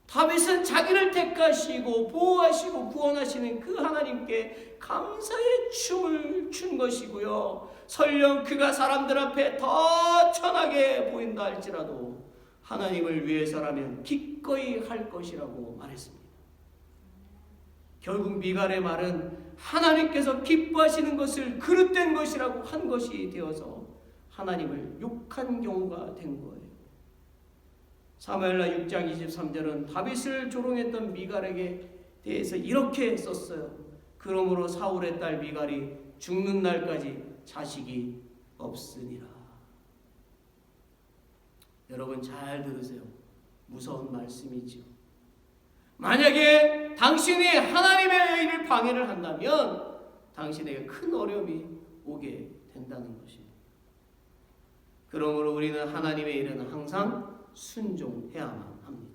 다윗은 자기를 택하시고 보호하시고 구원하시는 그 하나님께 감사의 춤을 춘 것이고요. 설령 그가 사람들 앞에 더 천하게 보인다 할지라도 하나님을 위해서라면 기꺼이 할 것이라고 말했습니다. 결국 미갈의 말은 하나님께서 기뻐하시는 것을 그릇된 것이라고 한 것이 되어서 하나님을 욕한 경우가 된 거예요. 사무엘하 6장 23절은 다윗을 조롱했던 미갈에게 대해서 이렇게 썼어요. 그러므로 사울의 딸 미갈이 죽는 날까지 자식이 없으니라. 여러분 잘 들으세요. 무서운 말씀이죠. 만약에 당신이 하나님의 일을 방해를 한다면 당신에게 큰 어려움이 오게 된다는 것입니다. 그러므로 우리는 하나님의 일은 항상 순종해야만 합니다.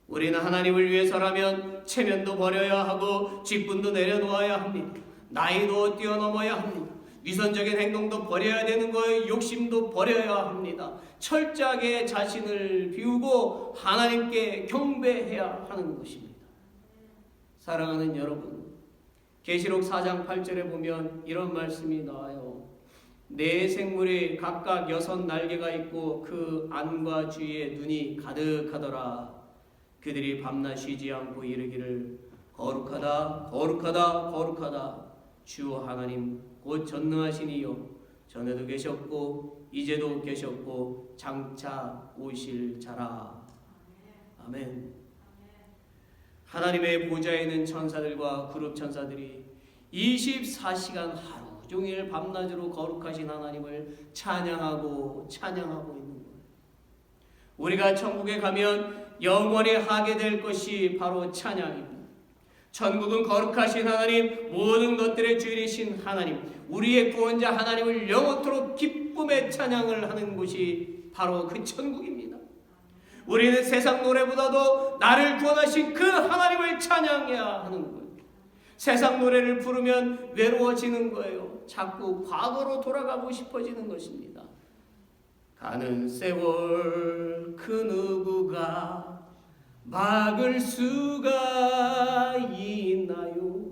우리는 하나님을 위해서라면 체면도 버려야 하고 직분도 내려놓아야 합니다. 나이도 뛰어넘어야 합니다. 위선적인 행동도 버려야 되는 거예요. 욕심도 버려야 합니다. 철저하게 자신을 비우고 하나님께 경배해야 하는 것입니다. 사랑하는 여러분, 계시록 4장 8절에 보면 이런 말씀이 나와요. 네 생물이 각각 6 날개가 있고 그 안과 주위에 눈이 가득하더라. 그들이 밤낮 쉬지 않고 이르기를 거룩하다 거룩하다 거룩하다 주 하나님 곧 전능하신 이요 전에도 계셨고 이제도 계셨고 장차 오실 자라. 아멘. 하나님의 보좌에 있는 천사들과 그룹 천사들이 24시간 하루 종일 밤낮으로 거룩하신 하나님을 찬양하고 있는 거예요. 우리가 천국에 가면 영원히 하게 될 것이 바로 찬양입니다. 천국은 거룩하신 하나님, 모든 것들의 주인이신 하나님, 우리의 구원자 하나님을 영원토록 기쁨의 찬양을 하는 곳이 바로 그 천국입니다. 우리는 세상 노래보다도 나를 구원하신 그 하나님을 찬양해야 하는 거예요. 세상 노래를 부르면 외로워지는 거예요. 자꾸 과거로 돌아가고 싶어지는 것입니다. 가는 세월 그 누구가 막을 수가 있나요?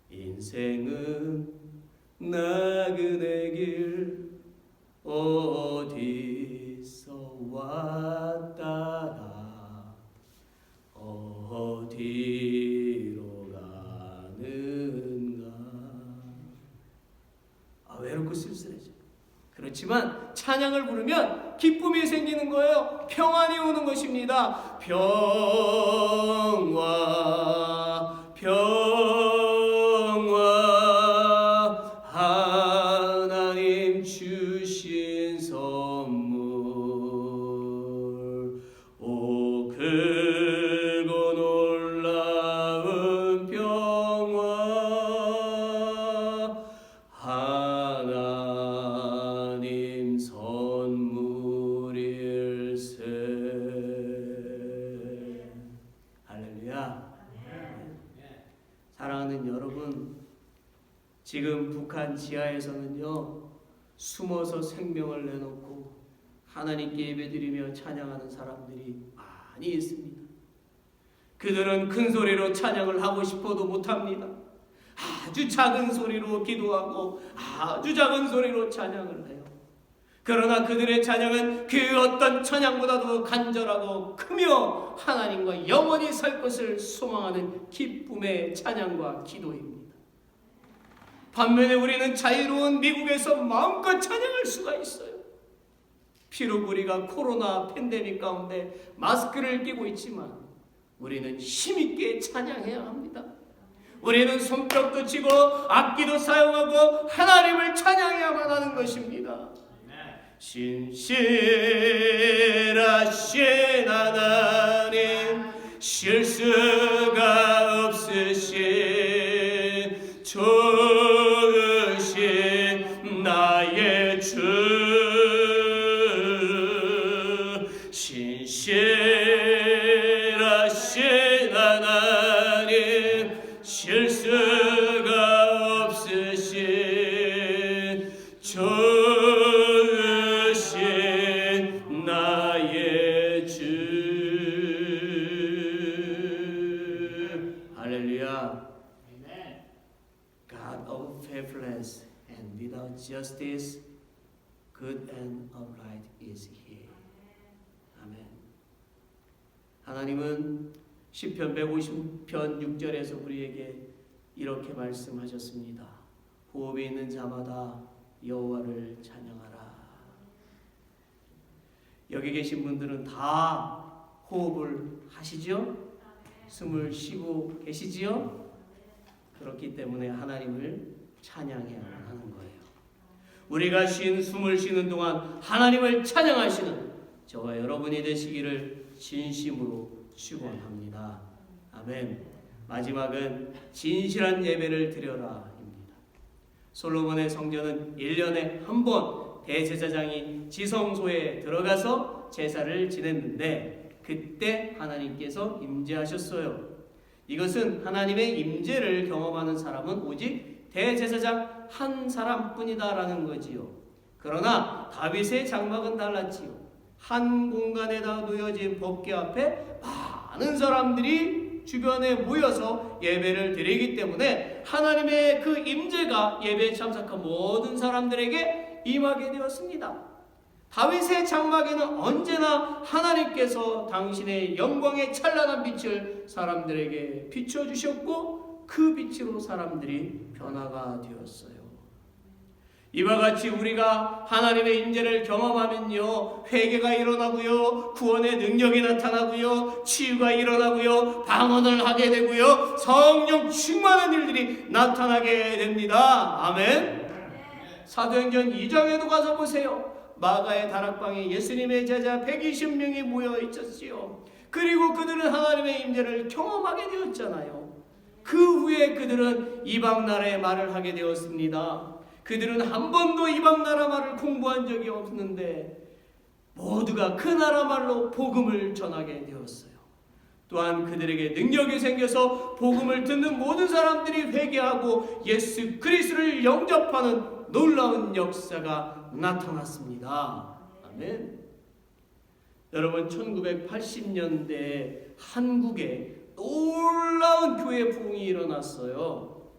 인생은 나그네 길 어디서 왔다가 어디로 가는가. 외롭고 쓸쓸해져. 그렇지만 찬양을 부르면 기쁨이 생기는 거예요. 평안이 오는 것입니다. 평화 평화 하나님 주신 선물 오 크고 놀라운 평화 하나님 선물일세. 할렐루야. 사랑하는 여러분, 지금 북한 지하에서는요 숨어서 생명을 내놓고 하나님께 예배드리며 찬양하는 사람들이 많이 있습니다. 그들은 큰 소리로 찬양을 하고 싶어도 못합니다. 아주 작은 소리로 기도하고 아주 작은 소리로 찬양을 해요. 그러나 그들의 찬양은 그 어떤 찬양보다도 간절하고 크며 하나님과 영원히 살 것을 소망하는 기쁨의 찬양과 기도입니다. 반면에 우리는 자유로운 미국에서 마음껏 찬양할 수가 있어요. 비록 우리가 코로나 팬데믹 가운데 마스크를 끼고 있지만 우리는 힘있게 찬양해야 합니다. 우리는 손뼉도 치고 악기도 사용하고 하나님을 찬양해야만 하는 것입니다. 신실하신 하나님, 실수가 없으신 좋으신 나의 주, 신실하신 하나님, 실수가 없으신 좋으신 나의 주. 할렐루야. God of faithfulness and without justice, good and upright is He. 아멘. 하나님은 시편 150편 6절에서 우리에게 이렇게 말씀하셨습니다. 호흡이 있는 자마다 여호와를 찬양하라. 여기 계신 분들은 다 호흡을 하시죠? 숨을 쉬고 계시지요? 그렇기 때문에 하나님을 찬양해야만 하는 거예요. 우리가 숨을 쉬는 동안 하나님을 찬양하시는 저와 여러분이 되시기를 진심으로 축원합니다. 아멘. 마지막은 진실한 예배를 드려라입니다. 솔로몬의 성전은 1년에 한 번 대제사장이 지성소에 들어가서 제사를 지냈는데 그때 하나님께서 임재하셨어요. 이것은 하나님의 임재를 경험하는 사람은 오직 대제사장 한 사람뿐이다라는 거지요. 그러나 다윗의 장막은 달랐지요. 한 공간에다 놓여진 법궤 앞에 많은 사람들이 주변에 모여서 예배를 드리기 때문에 하나님의 그 임재가 예배에 참석한 모든 사람들에게 임하게 되었습니다. 다윗의 장막에는 언제나 하나님께서 당신의 영광의 찬란한 빛을 사람들에게 비춰주셨고 그 빛으로 사람들이 변화가 되었어요. 이와 같이 우리가 하나님의 임재를 경험하면요 회개가 일어나고요 구원의 능력이 나타나고요 치유가 일어나고요 방언을 하게 되고요 성령 충만한 일들이 나타나게 됩니다. 아멘. 사도행전 2장에도 가서 보세요. 마가의 다락방에 예수님의 제자 120명이 모여 있었지요. 그리고 그들은 하나님의 임재를 경험하게 되었잖아요. 그 후에 그들은 이방 나라의 말을 하게 되었습니다. 그들은 한 번도 이방 나라 말을 공부한 적이 없는데 모두가 그 나라 말로 복음을 전하게 되었어요. 또한 그들에게 능력이 생겨서 복음을 듣는 모든 사람들이 회개하고 예수 그리스도를 영접하는 놀라운 역사가 나타났습니다. 아멘. 여러분, 1980년대 한국에 놀라운 교회 부흥이 일어났어요.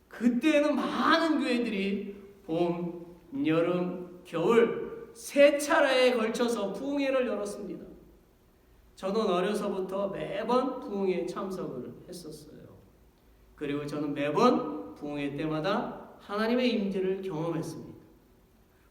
그때는 많은 교회들이 봄, 여름, 겨울 세 차례에 걸쳐서 부흥회를 열었습니다. 저는 어려서부터 매번 부흥회에 참석을 했었어요. 그리고 저는 매번 부흥회 때마다 하나님의 임재를 경험했습니다.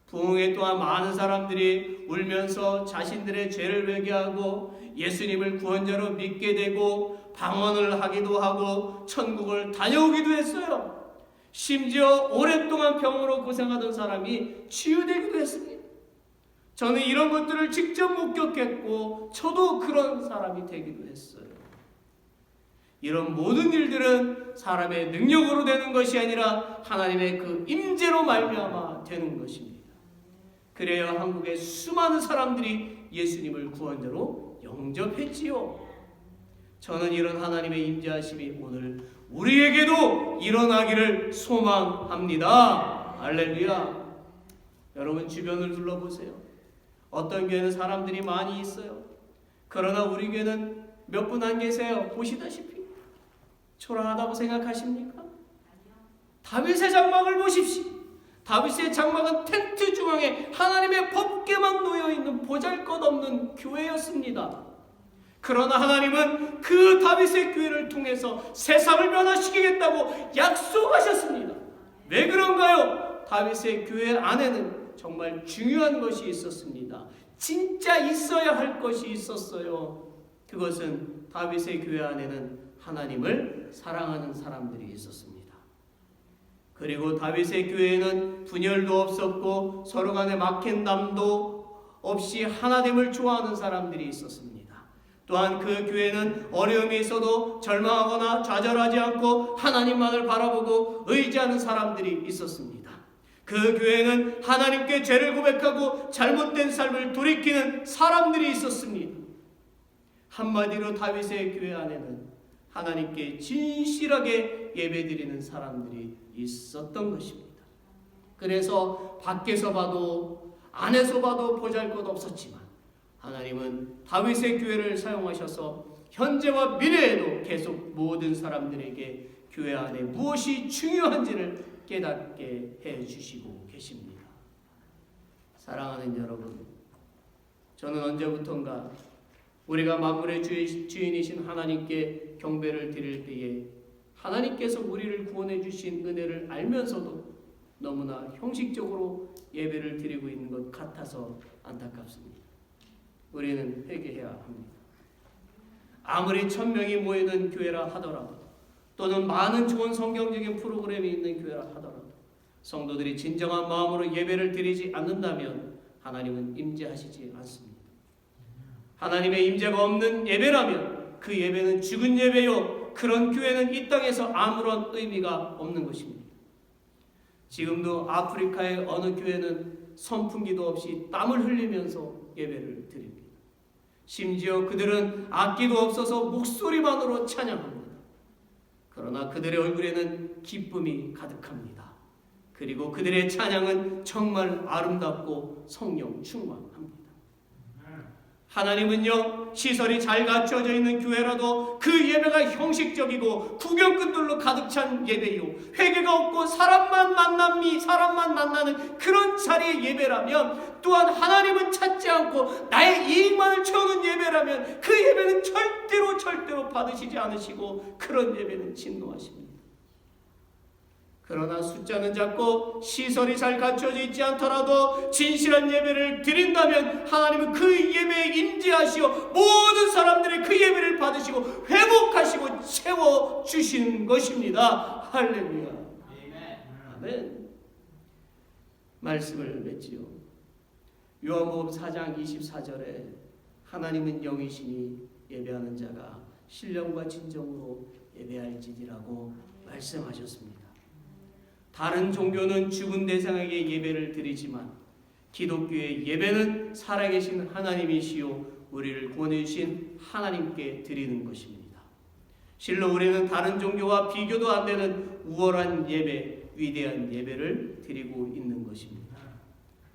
부흥회 또한 많은 사람들이 울면서 자신들의 죄를 회개하고 예수님을 구원자로 믿게 되고 방언을 하기도 하고 천국을 다녀오기도 했어요. 심지어 오랫동안 병으로 고생하던 사람이 치유되기도 했습니다. 저는 이런 것들을 직접 목격했고 저도 그런 사람이 되기도 했어요. 이런 모든 일들은 사람의 능력으로 되는 것이 아니라 하나님의 그 임재로 말미암아 되는 것입니다. 그래야 한국의 수많은 사람들이 예수님을 구원자로 영접했지요. 저는 이런 하나님의 임재하심이 오늘 우리에게도 일어나기를 소망합니다. 할렐루야. 여러분, 주변을 둘러보세요. 어떤 교회는 사람들이 많이 있어요. 그러나 우리 교회는 몇 분 안 계세요. 보시다시피 초라하다고 생각하십니까? 다윗의 장막을 보십시오. 다윗의 장막은 텐트 중앙에 하나님의 법궤만 놓여있는 보잘것없는 교회였습니다. 그러나 하나님은 그 다윗의 교회를 통해서 세상을 변화시키겠다고 약속하셨습니다. 왜 그런가요? 다윗의 교회 안에는 정말 중요한 것이 있었습니다. 진짜 있어야 할 것이 있었어요. 그것은 다윗의 교회 안에는 하나님을 사랑하는 사람들이 있었습니다. 그리고 다윗의 교회에는 분열도 없었고 서로 간에 막힌담도 없이 하나님을 좋아하는 사람들이 있었습니다. 또한 그 교회는 어려움이 있어도 절망하거나 좌절하지 않고 하나님만을 바라보고 의지하는 사람들이 있었습니다. 그 교회는 하나님께 죄를 고백하고 잘못된 삶을 돌이키는 사람들이 있었습니다. 한마디로 다윗의 교회 안에는 하나님께 진실하게 예배드리는 사람들이 있었던 것입니다. 그래서 밖에서 봐도 안에서 봐도 보잘것없었지만 하나님은 다윗의 교회를 사용하셔서 현재와 미래에도 계속 모든 사람들에게 교회 안에 무엇이 중요한지를 깨닫게 해주시고 계십니다. 사랑하는 여러분, 저는 언제부턴가 우리가 만물의 주인이신 하나님께 경배를 드릴 때에 하나님께서 우리를 구원해 주신 은혜를 알면서도 너무나 형식적으로 예배를 드리고 있는 것 같아서 안타깝습니다. 우리는 회개해야 합니다. 아무리 1000명이 모이는 교회라 하더라도 또는 많은 좋은 성경적인 프로그램이 있는 교회라 하더라도 성도들이 진정한 마음으로 예배를 드리지 않는다면 하나님은 임재하시지 않습니다. 하나님의 임재가 없는 예배라면 그 예배는 죽은 예배요, 그런 교회는 이 땅에서 아무런 의미가 없는 것입니다. 지금도 아프리카의 어느 교회는 선풍기도 없이 땀을 흘리면서 예배를 드립니다. 심지어 그들은 악기도 없어서 목소리만으로 찬양합니다. 그러나 그들의 얼굴에는 기쁨이 가득합니다. 그리고 그들의 찬양은 정말 아름답고 성령 충만합니다. 하나님은요, 시설이 잘 갖춰져 있는 교회라도 그 예배가 형식적이고 구경꾼들로 가득 찬 예배요, 회개가 없고 사람만 만나는 그런 자리의 예배라면, 또한 하나님은 찾지 않고 나의 이익만을 채우는 예배라면 그 예배는 절대로 받으시지 않으시고 그런 예배는 진노하십니다. 그러나 숫자는 작고 시설이 잘 갖춰져 있지 않더라도 진실한 예배를 드린다면 하나님은 그 예배에 임재하시어 모든 사람들의 그 예배를 받으시고 회복하시고 채워주시는 것입니다. 할렐루야. 아멘. 말씀을 맺지요. 요한복음 4장 24절에 하나님은 영이시니 예배하는 자가 신령과 진정으로 예배할지니라고 말씀하셨습니다. 다른 종교는 죽은 대상에게 예배를 드리지만 기독교의 예배는 살아계신 하나님이시요 우리를 구원해 주신 하나님께 드리는 것입니다. 실로 우리는 다른 종교와 비교도 안 되는 우월한 예배, 위대한 예배를 드리고 있는 것입니다.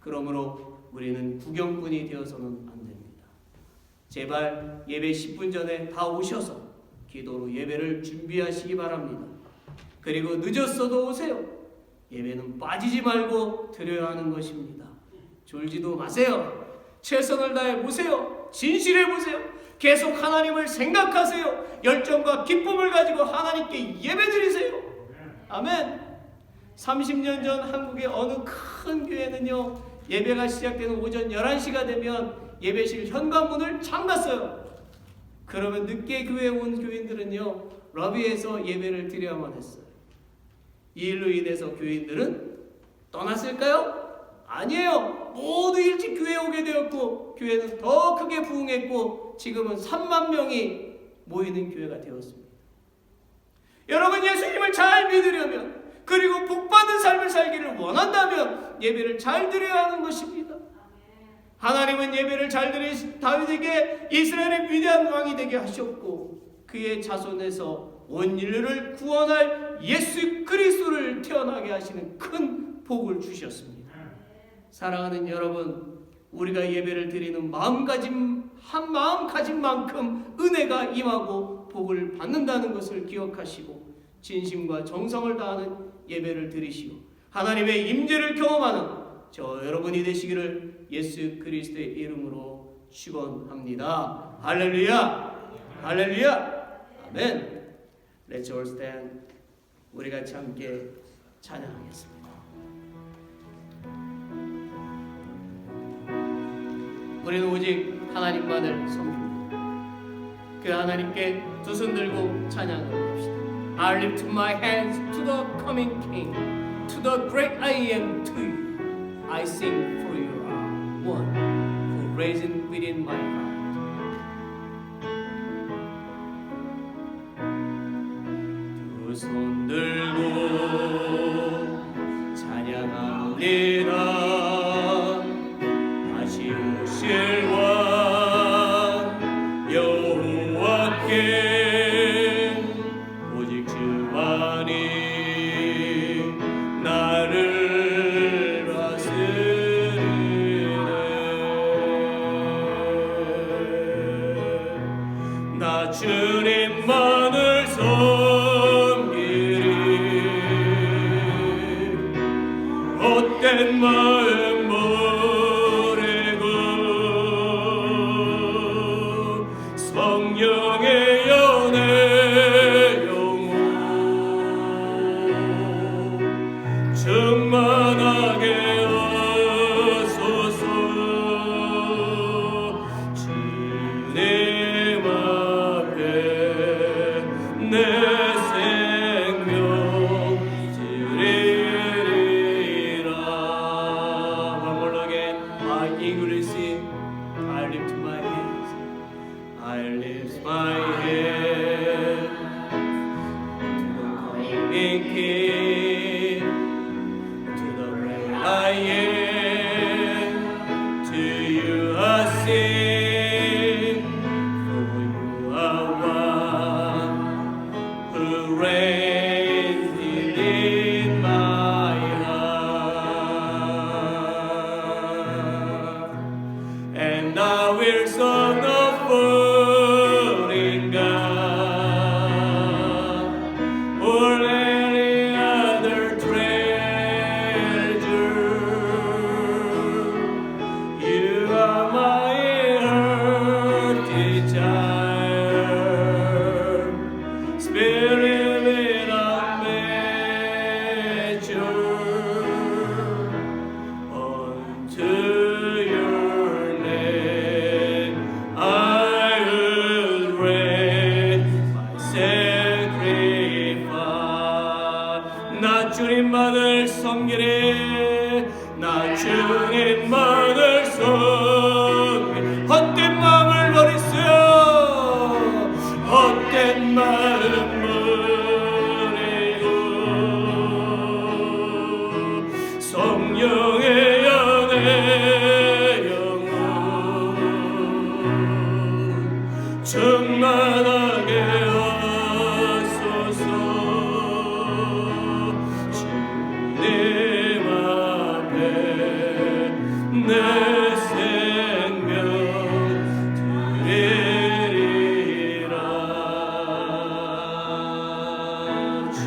그러므로 우리는 구경꾼이 되어서는 안 됩니다. 제발 예배 10분 전에 다 오셔서 기도로 예배를 준비하시기 바랍니다. 그리고 늦었어도 오세요. 예배는 빠지지 말고 드려야 하는 것입니다. 졸지도 마세요. 최선을 다해 보세요. 진실해 보세요. 계속 하나님을 생각하세요. 열정과 기쁨을 가지고 하나님께 예배드리세요. 아멘. 30년 전 한국의 어느 큰 교회는요, 예배가 시작되는 오전 11시가 되면 예배실 현관문을 잠갔어요. 그러면 늦게 교회에 온 교인들은요, 러비에서 예배를 드려야만 했어요. 이 일로 인해서 교인들은 떠났을까요? 아니에요. 모두 일찍 교회에 오게 되었고 교회는 더 크게 부흥했고 지금은 3만 명이 모이는 교회가 되었습니다. 여러분, 예수님을 잘 믿으려면, 그리고 복받은 삶을 살기를 원한다면 예배를 잘 드려야 하는 것입니다. 하나님은 예배를 잘 드린 다윗에게 이스라엘의 위대한 왕이 되게 하셨고 그의 자손에서 온 인류를 구원할 예수 그리스도를 태어나게 하시는 큰 복을 주셨습니다. 사랑하는 여러분, 우리가 예배를 드리는 마음가짐 한 마음 가진 만큼 은혜가 임하고 복을 받는다는 것을 기억하시고 진심과 정성을 다하는 예배를 드리시오 하나님의 임재를 경험하는 저 여러분이 되시기를 예수 그리스도의 이름으로 축원합니다. 할렐루야, 할렐루야, 아멘. Let's all stand. 우리 같이 함께 찬양하겠습니다. 우리는 오직 하나님만을 섬깁니다. 그 하나님께 두 손 들고 찬양을 합시다. I lift my hands to the coming King, to the great I am to you. I sing for you are one who raising within my heart. 두 손 들고 찬양합니다. 다시 오실 왕 여호와께 오직 주만이 나를 다스리네. 나 주님만을 섬기리. 헛된 마음 버리고 성령의 연애 영혼 충만하게 하소서. 주님 앞에 내 생명 드리리라. One more again. I eagerly sing. I lift my hands. I lift my hands to the coming King, to the great I am. To you I sing, for you are one who reigns within my heart. And I will song of falling God or any other treasure. You are my heart desire, spirit without measure. Unto your name I will raise my sacrifice. 나 주님만을 섬기리. 나 주님만을 섬기리. 헛된 마음을 버리세요. 헛된 마음 버리고 성령의 연애 영혼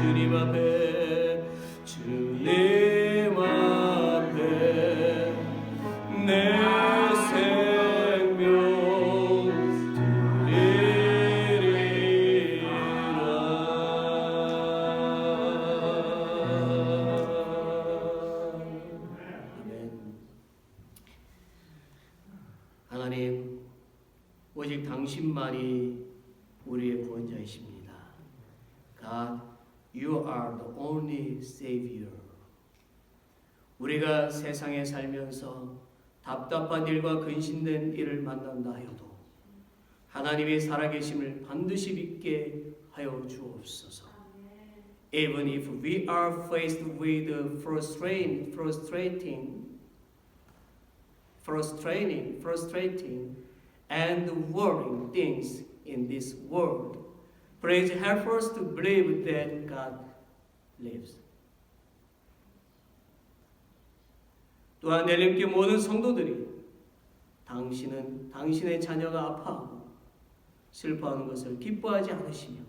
주님 앞에 주님 앞에 내 생명 드리리라. 아멘. 하나님, 오직 당신만이 우리의 구원자이십니다. God, you are the only Savior. 우리가 세상에 살면서 답답한 일과 근심된 일을 만난다 하여도 하나님의 살아계심을 반드시 믿게 하여 주옵소서. Even if we are faced with frustrating and worrying things in this world, please help us to believe that God lives. 또한 넬림교 모든 성도들이 당신은 당신의 자녀가 아파하고 슬퍼하는 것을 기뻐하지 않으시며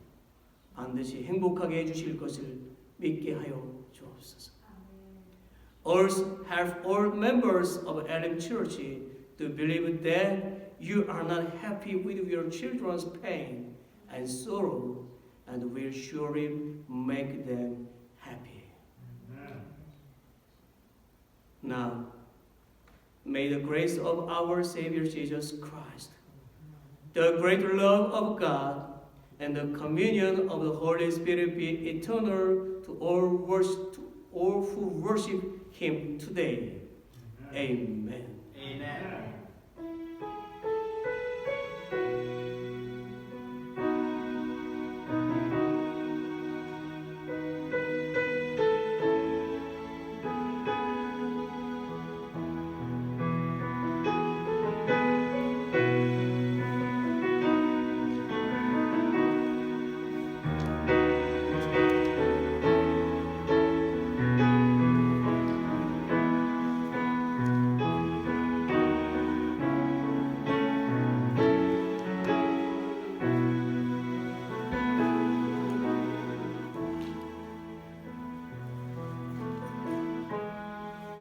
반드시 행복하게 해주실 것을 믿게 하여 주옵소서. Also help all members of Elim Church to believe that you are not happy with your children's pain and sorrow and will surely make them happy. Now, may the grace of our Savior Jesus Christ, the great love of God, and the communion of the Holy Spirit be eternal to all who worship Him today. Amen. Amen.